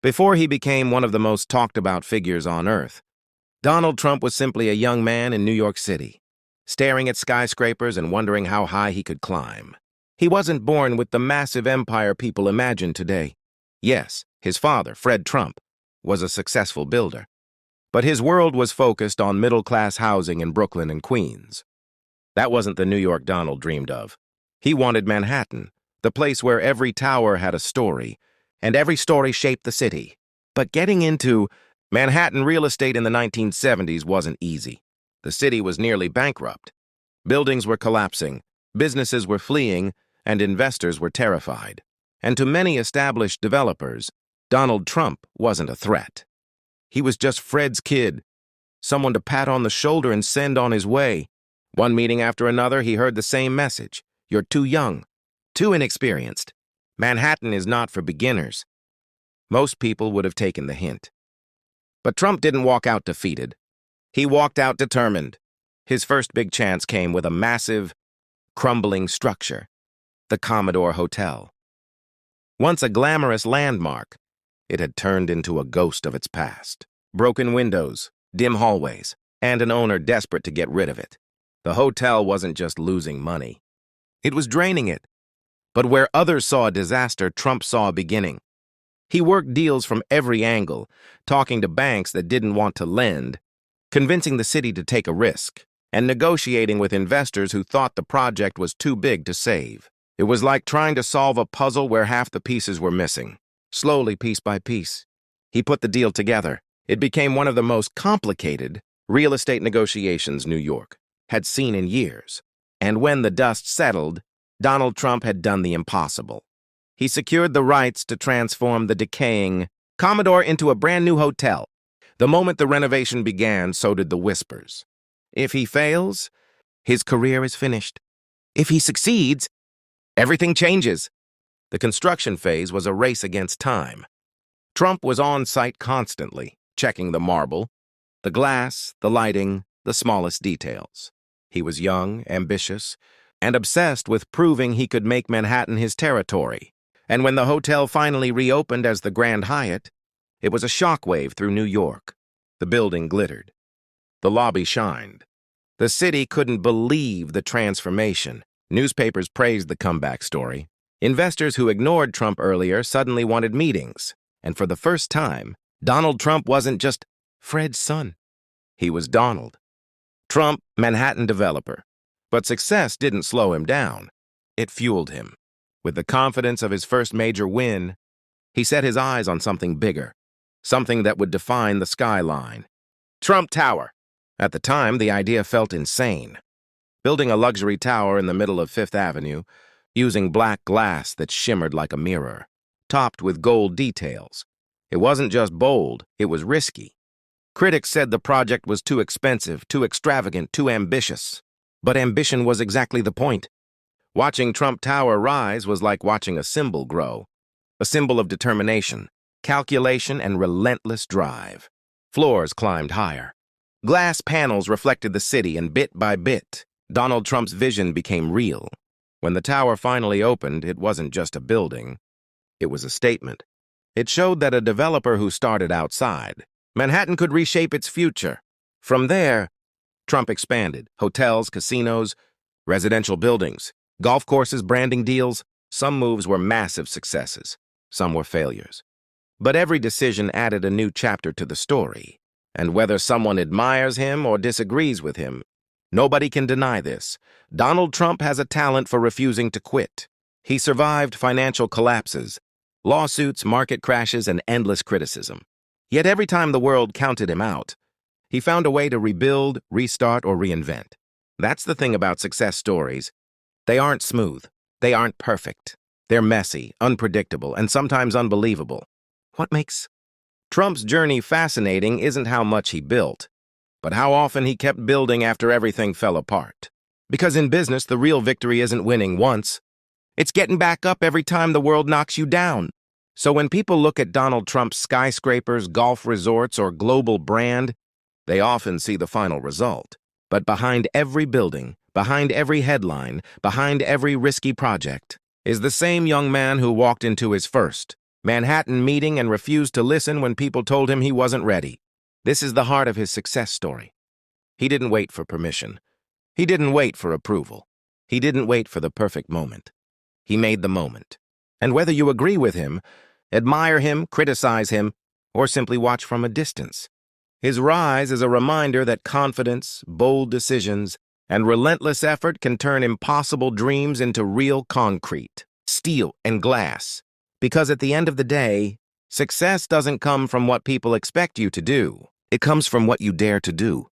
Before he became one of the most talked-about figures on Earth, Donald Trump was simply a young man in New York City, staring at skyscrapers and wondering how high he could climb. He wasn't born with the massive empire people imagine today. Yes, his father, Fred Trump, was a successful builder, but his world was focused on middle-class housing in Brooklyn and Queens. That wasn't the New York Donald dreamed of. He wanted Manhattan, the place where every tower had a story, and every story shaped the city. But getting into Manhattan real estate in the 1970s wasn't easy. The city was nearly bankrupt. Buildings were collapsing, businesses were fleeing, and investors were terrified. And to many established developers, Donald Trump wasn't a threat. He was just Fred's kid, someone to pat on the shoulder and send on his way. One meeting after another, he heard the same message. You're too young, too inexperienced. Manhattan is not for beginners. Most people would have taken the hint. But Trump didn't walk out defeated. He walked out determined. His first big chance came with a massive, crumbling structure, the Commodore Hotel. Once a glamorous landmark, it had turned into a ghost of its past. Broken windows, dim hallways, and an owner desperate to get rid of it. The hotel wasn't just losing money. It was draining it. But where others saw a disaster, Trump saw a beginning. He worked deals from every angle, talking to banks that didn't want to lend, convincing the city to take a risk, and negotiating with investors who thought the project was too big to save. It was like trying to solve a puzzle where half the pieces were missing. Slowly, piece by piece, he put the deal together. It became one of the most complicated real estate negotiations New York had seen in years. And when the dust settled, Donald Trump had done the impossible. He secured the rights to transform the decaying Commodore into a brand new hotel. The moment the renovation began, so did the whispers. If he fails, his career is finished. If he succeeds, everything changes. The construction phase was a race against time. Trump was on site constantly, checking the marble, the glass, the lighting, the smallest details. He was young, ambitious, and obsessed with proving he could make Manhattan his territory. And when the hotel finally reopened as the Grand Hyatt, it was a shockwave through New York. The building glittered. The lobby shined. The city couldn't believe the transformation. Newspapers praised the comeback story. Investors who ignored Trump earlier suddenly wanted meetings. And for the first time, Donald Trump wasn't just Fred's son. He was Donald. Trump, Manhattan developer. But success didn't slow him down. It fueled him. With the confidence of his first major win, he set his eyes on something bigger, something that would define the skyline. Trump Tower. At the time, the idea felt insane. Building a luxury tower in the middle of Fifth Avenue, using black glass that shimmered like a mirror, topped with gold details. It wasn't just bold, it was risky. Critics said the project was too expensive, too extravagant, too ambitious. But ambition was exactly the point. Watching Trump Tower rise was like watching a symbol grow, a symbol of determination, calculation, and relentless drive. Floors climbed higher. Glass panels reflected the city, and bit by bit, Donald Trump's vision became real. When the tower finally opened, it wasn't just a building. It was a statement. It showed that a developer who started outside, Manhattan could reshape its future. From there, Trump expanded. Hotels, casinos, residential buildings, golf courses, branding deals. Some moves were massive successes. Some were failures. But every decision added a new chapter to the story. And whether someone admires him or disagrees with him, nobody can deny this. Donald Trump has a talent for refusing to quit. He survived financial collapses, lawsuits, market crashes, and endless criticism. Yet every time the world counted him out, he found a way to rebuild, restart, or reinvent. That's the thing about success stories. They aren't smooth. They aren't perfect. They're messy, unpredictable, and sometimes unbelievable. What makes Trump's journey fascinating isn't how much he built, but how often he kept building after everything fell apart. Because in business, the real victory isn't winning once. It's getting back up every time the world knocks you down. So when people look at Donald Trump's skyscrapers, golf resorts, or global brand, they often see the final result. But behind every building, behind every headline, behind every risky project, is the same young man who walked into his first, Manhattan meeting and refused to listen when people told him he wasn't ready. This is the heart of his success story. He didn't wait for permission. He didn't wait for approval. He didn't wait for the perfect moment. He made the moment. And whether you agree with him, admire him, criticize him, or simply watch from a distance, his rise is a reminder that confidence, bold decisions, and relentless effort can turn impossible dreams into real concrete, steel, and glass. Because at the end of the day, success doesn't come from what people expect you to do. It comes from what you dare to do.